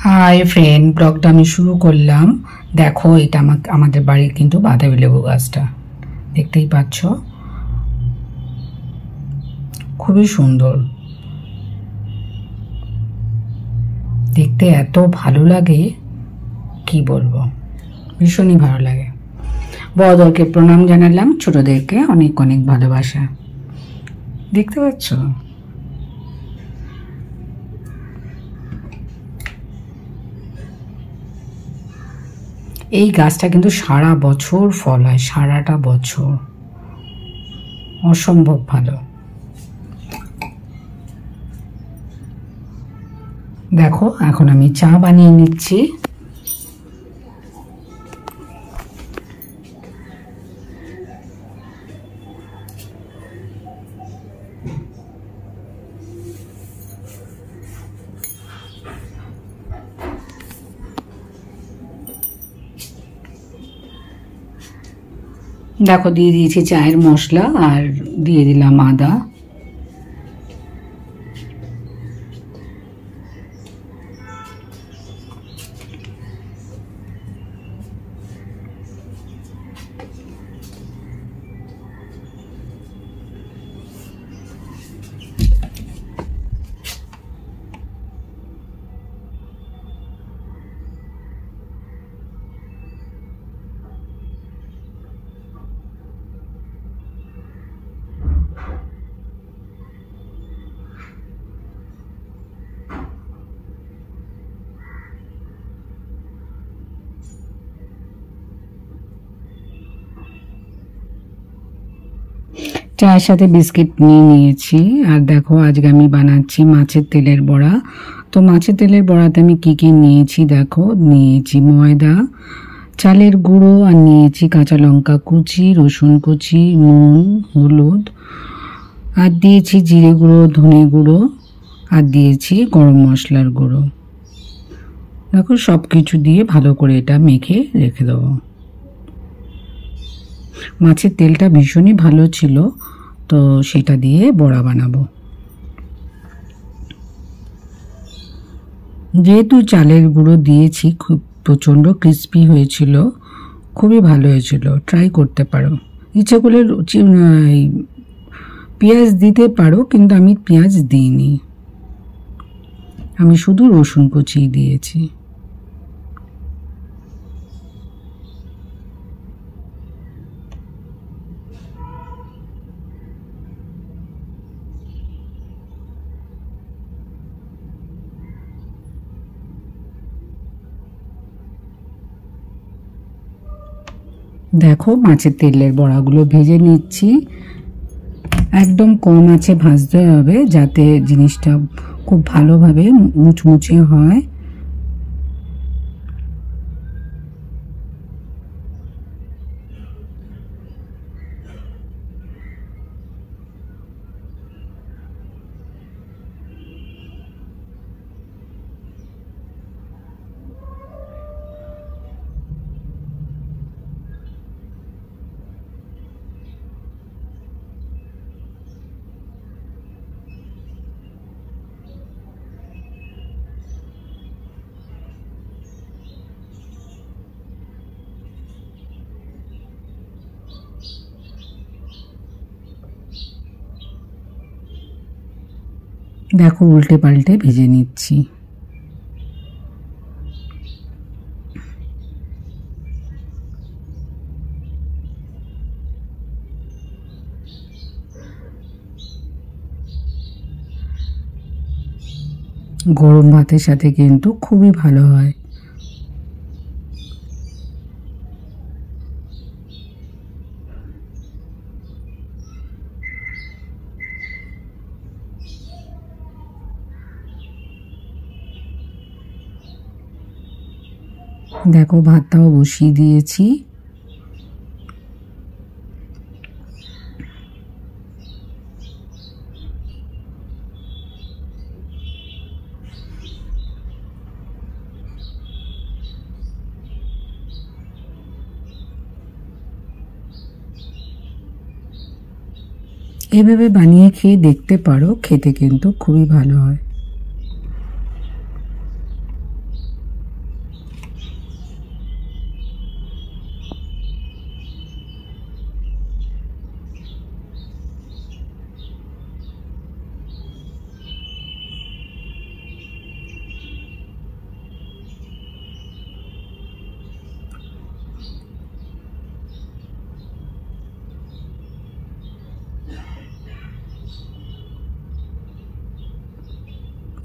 Hi friend, ব্লগটা আমি শুরু করলাম। দেখো, এটা আমাদের বাড়ির কিন্তু বাতাবি লেবু গাছটা, দেখতেই পাচ্ছ, খুবই সুন্দর দেখতে, এত ভালো লাগে কি বলবো, ভীষণই ভালো লাগে। বড়দেরকে প্রণাম জানালাম, ছোটদেরকে অনেক অনেক ভালোবাসা। দেখতে পাচ্ছ, এই গাছটা কিন্তু সারা বছর ফল হয়, সারাটা বছর, অসম্ভব ভালো। দেখো, এখন আমি চা বানিয়ে নিচ্ছি। দেখো, দিয়ে দিয়েছি চায়ের মশলা আর দিয়ে দিলাম আদা। চায়ের সাথে বিস্কিট নিয়ে নিয়েছি। আর দেখো, আজকে আমি বানাচ্ছি মাছের তেলের বড়া। তো মাছের তেলের বড়াতে আমি কি কি নিয়েছি দেখো, নিয়েছি ময়দা, চালের গুঁড়ো, আর নিয়েছি কাঁচা লঙ্কা কুচি, রসুন কুচি, নুন, হলুদ, আর দিয়েছি জিরে গুঁড়ো, ধনে গুঁড়ো, আর দিয়েছি গরম মশলার গুঁড়ো। দেখো, সব কিছু দিয়ে ভালো করে এটা মেখে রেখে দেবো। মাছের তেলটা ভীষণই ভালো ছিল, তো সেটা দিয়ে বড়া বানাবো। যেহেতু চালের গুঁড়ো দিয়েছি, খুব প্রচণ্ড ক্রিস্পি হয়েছিল, খুবই ভালো হয়েছিল, ট্রাই করতে পারো। ইচ্ছে করলে পেঁয়াজ দিতে পারো, কিন্তু আমি পেঁয়াজ দিইনি, আমি শুধু রসুন কুচি দিয়েছি। দেখো, মাছের তেলের বড়াগুলো ভেজে নিচ্ছি। একদম কম আঁচে ভাজতে হবে, যাতে জিনিসটা খুব ভালোভাবে মুচমুচে হয়। দেখো, উল্টে পাল্টে ভেজে নিচ্ছি। গরম ভাতের সাথে কিন্তু খুবই ভালো হয়। দেখো, ভাতটাও বসিয়ে দিয়েছি। এভাবে বানিয়ে খেয়ে দেখতে পারো, খেতে কিন্তু খুবই ভালো হয়।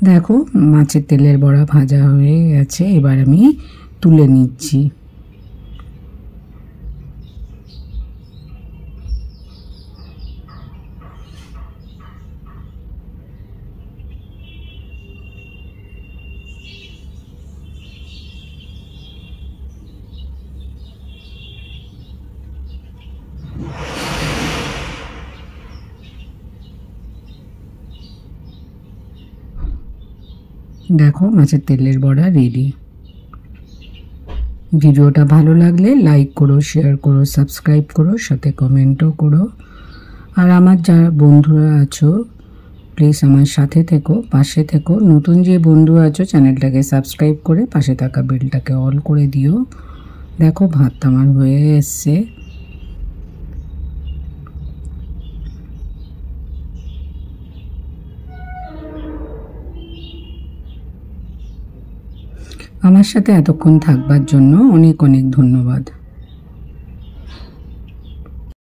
দেখো মাছের তেলের বড়া ভাজা হয়ে গেছে, এবার আমি তুলে নিচ্ছি। দেখো মাছের তেলের বড়া রেডি। ভিডিওটা ভালো লাগলে লাইক করো, শেয়ার করো, সাবস্ক্রাইব করো, সাথে কমেন্টও করো। আর আমার যারা বন্ধুরা আছো প্লিজ আমার সাথে থেকো, পাশে থেকো। নতুন যে বন্ধু আছো চ্যানেলটাকে সাবস্ক্রাইব করে পাশে থাকা বেলটাকে অল করে দিও। দেখো ভাত আমার হয়ে এসছে। আমার সাথে এতক্ষণ থাকবার জন্য অনেক অনেক ধন্যবাদ।